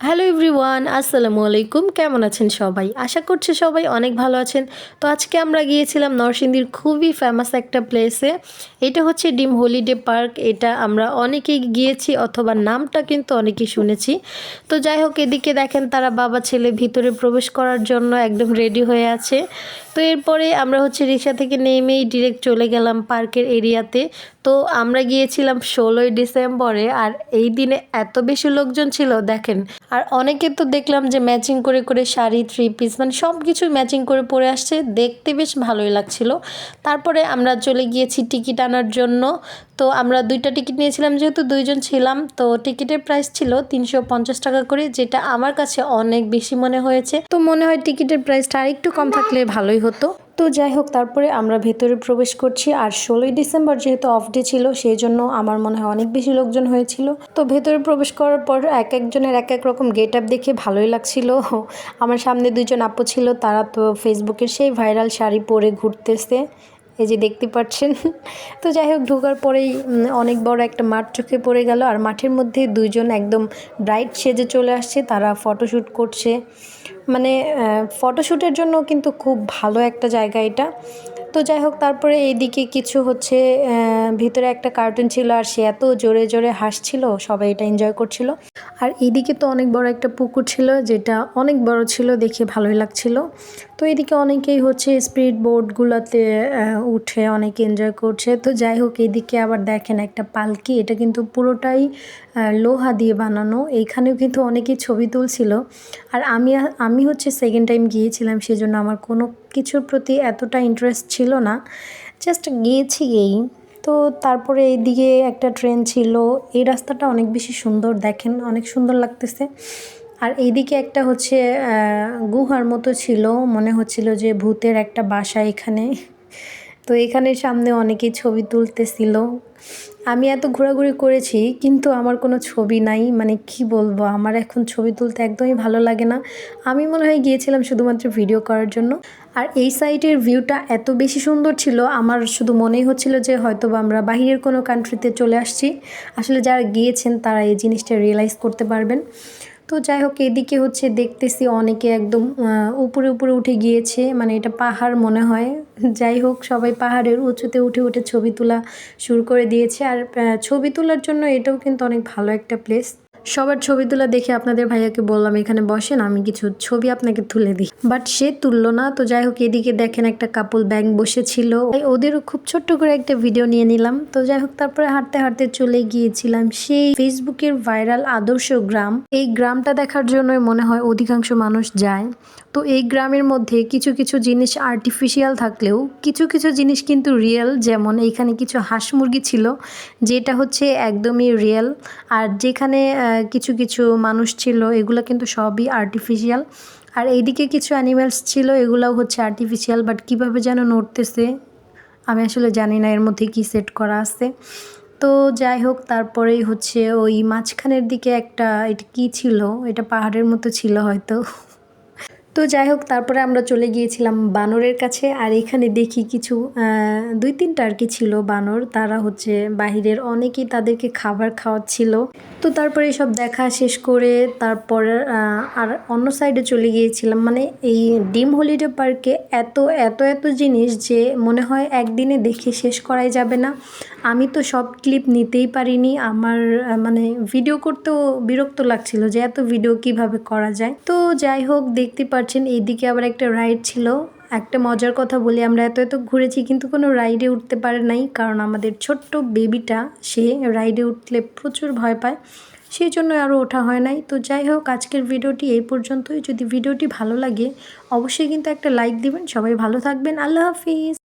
Hello everyone, আসসালামু আলাইকুম। কেমন আছেন সবাই? আশা করছি সবাই অনেক ভালো আছেন। তো আজকে আমরা গিয়েছিলাম নরসিংদীর খুবই ফেমাস একটা প্লেসে। এটা হচ্ছে ডিম হলিডে পার্ক। এটা আমরা অনেকেই গিয়েছি অথবা নামটা কিন্তু অনেকেই শুনেছি। তো যাই হোক, এদিকে দেখেন তারা বাবা ছেলে ভিতরে প্রবেশ করার জন্য একদম রেডি হয়ে আছে। তো এরপরে আমরা হচ্ছে রিক্সা থেকে নেমেই ডিরেক্ট চলে গেলাম পার্কের এরিয়াতে। তো আমরা গিয়েছিলাম 16ই ডিসেম্বরে, আর এই দিনে এত বেশি লোকজন ছিল দেখেন। আর অনেকে তো দেখলাম যে ম্যাচিং করে করে শাড়ি, থ্রি পিস, মানে সব কিছু ম্যাচিং করে পরে আসছে, দেখতে বেশ ভালোই লাগছিল। তারপরে আমরা চলে গিয়েছি টিকিট আনার জন্য। তো আমরা 2টা টিকিট নিয়েছিলাম, যেহেতু 2জন ছিলাম। তো টিকিটের প্রাইস ছিল 350 টাকা করে, যেটা আমার কাছে অনেক বেশি মনে হয়েছে। তো মনে হয় টিকিটের প্রাইসটা আরেকটু কম থাকলে ভালোই হতো। তো যাই হোক, তারপরে আমরা ভেতরে প্রবেশ করছি। আর 16ই ডিসেম্বর যেহেতু অফ ডে ছিল, সেই জন্য আমার মনে হয় অনেক বেশি লোকজন হয়েছিল। তো ভেতরে প্রবেশ করার পর এক একজনের এক এক রকম গেট আপ দেখে ভালোই লাগছিল। আমার সামনে 2জন আপু ছিল, তারা তো ফেসবুকের সেই ভাইরাল শাড়ি পরে ঘুরতেছে, এই যে দেখতে পাচ্ছেন। তো যাই হোক, ঢোকার পরেই অনেক বড় একটা মাঠ চোখে পড়ে গেল। আর মাঠের মধ্যে 2জন একদম ব্রাইট সেজে চলে আসছে, তারা ফটোশ্যুট করছে। মানে ফটোশ্যুটের জন্য কিন্তু খুব ভালো একটা জায়গা এটা। তো যাই হোক, তারপরে এইদিকে কিছু হচ্ছে ভিতরে একটা কার্টুন ছিল, আর সে এত জোরে জোরে হাসছিল, সবাই এটা এনজয় করছিল। আর এইদিকে তো অনেক বড় একটা পুকুর ছিল, যেটা অনেক বড় ছিল, দেখে ভালোই লাগছিল। তো এদিকে অনেকেই হচ্ছে স্পিড বোটগুলোতে উঠে অনেক এনজয় করছে। তো যাই হোক, এইদিকে আবার দেখেন একটা পালকি, এটা কিন্তু পুরোটাই লোহা দিয়ে বানানো। এইখানেও কিন্তু অনেকেই ছবি তুলছিল। আর আমি হচ্ছে সেকেন্ড টাইম গিয়েছিলাম, সেজন্য আমার কোনো কিছুর প্রতি এতটা ইন্টারেস্ট ছিল না, জাস্ট গিয়েছি এই। তো তারপরে এইদিকে একটা ট্রেন ছিল, এই রাস্তাটা অনেক বেশি সুন্দর, দেখেন অনেক সুন্দর লাগতেছে। আর এইদিকে একটা হচ্ছে গুহার মতো ছিল, মনে হচ্ছিল যে ভূতের একটা বাসা এখানে। তো এখানের সামনে অনেকেই ছবি তুলতেছিল। আমি এত ঘোরাঘুরি করেছি, কিন্তু আমার কোনো ছবি নাই। মানে কি বলবো, আমার এখন ছবি তুলতে একদমই ভালো লাগে না। আমি মনে হয় গিয়েছিলাম শুধুমাত্র ভিডিও করার জন্য। আর এই সাইটের ভিউটা এত বেশি সুন্দর ছিল, আমার শুধু মনেই হচ্ছিল যে হয়তো বা আমরা বাহিরের কোনো কান্ট্রিতে চলে আসছি। আসলে যারা গিয়েছেন তারা এই জিনিসটা রিয়েলাইজ করতে পারবেন। তো যাই হোক, এদিকে হচ্ছে দেখতেছি অনেকে একদম উপরে উপরে উঠে গিয়েছে, মানে এটা পাহাড় মনে হয়। যাই হোক, সবাই পাহাড়ের উঁচুতে উঠে উঠে ছবি তোলা শুরু করে দিয়েছে। আর ছবি তোলার জন্য এটাও কিন্তু অনেক ভালো একটা প্লেস। সবার ছবি তোলা দেখে আপনাদের ভাইয়াকে বললাম এখানে বসেন, আমি কিছু ছবি আপনাকে তুলে দিই, বাট সে তুললো না। তো যাই হোক, এদিকে দেখেন একটা কাপল ব্যাংক বসেছিল, ওদেরও খুব ছোট্ট করে একটা ভিডিও নিয়ে নিলাম। তো যাই হোক, তারপরে হাঁটতে হাঁটতে চলে গিয়েছিলাম সেই ফেসবুকের ভাইরাল আদর্শ গ্রাম। এই গ্রামটা দেখার জন্যই মনে হয় অধিকাংশ মানুষ যায়। তো এই গ্রামের মধ্যে কিছু কিছু জিনিস আর্টিফিশিয়াল থাকলেও কিছু কিছু জিনিস কিন্তু রিয়েল, যেমন এইখানে কিছু হাঁস মুরগি ছিল, যেটা হচ্ছে একদমই রিয়েল। আর যেখানে কিছু কিছু মানুষ ছিল, এগুলো কিন্তু সবই আর্টিফিশিয়াল। আর এইদিকে কিছু অ্যানিমেলস ছিল, এগুলাও হচ্ছে আর্টিফিশিয়াল, বাট কীভাবে যেন নড়তেছে আমি আসলে জানি না এর মধ্যে কি সেট করা আছে। তো যাই হোক, তারপরেই হচ্ছে ওই মাঝখানের দিকে একটা, এটা কি ছিল, এটা পাহাড়ের মতো ছিল হয়তো। তো যাই হোক, তারপরে আমরা চলে গিয়েছিলাম বানরের কাছে। আর এখানে দেখি কিছু 2-3টা আর কি ছিল বানর, তারা হচ্ছে বাহিরের অনেকেই তাদেরকে খাবার খাওয়াচ্ছিল। তো তারপরে সব দেখা শেষ করে তারপর আর অন্য সাইডে চলে গিয়েছিলাম। মানে এই ডিম হলিডে পার্কে এত এত এত জিনিস যে মনে হয় একদিনে দেখে শেষ করাই যাবে না। আমি তো সব ক্লিপ নিতেই পারিনি, আমার মানে ভিডিও করতেও বিরক্ত লাগছিল যে এত ভিডিও কিভাবে করা যায়। তো যাই হোক, দেখতে পাচ্ছেন এইদিকে আবার একটা রাইড ছিল। একটা মজার কথা বলি, আমরা এত এত ঘুরেছি কিন্তু কোনো রাইডে উঠতে পারে নাই, কারণ আমাদের ছোট্ট বেবিটা সে রাইডে উঠলে প্রচুর ভয় পায়, সেই জন্য আরও ওঠা হয় নাই। তো যাই হোক, আজকের ভিডিওটি এই পর্যন্তই। যদি ভিডিওটি ভালো লাগে অবশ্যই কিন্তু একটা লাইক দিবেন। সবাই ভালো থাকবেন, আল্লাহ হাফিজ।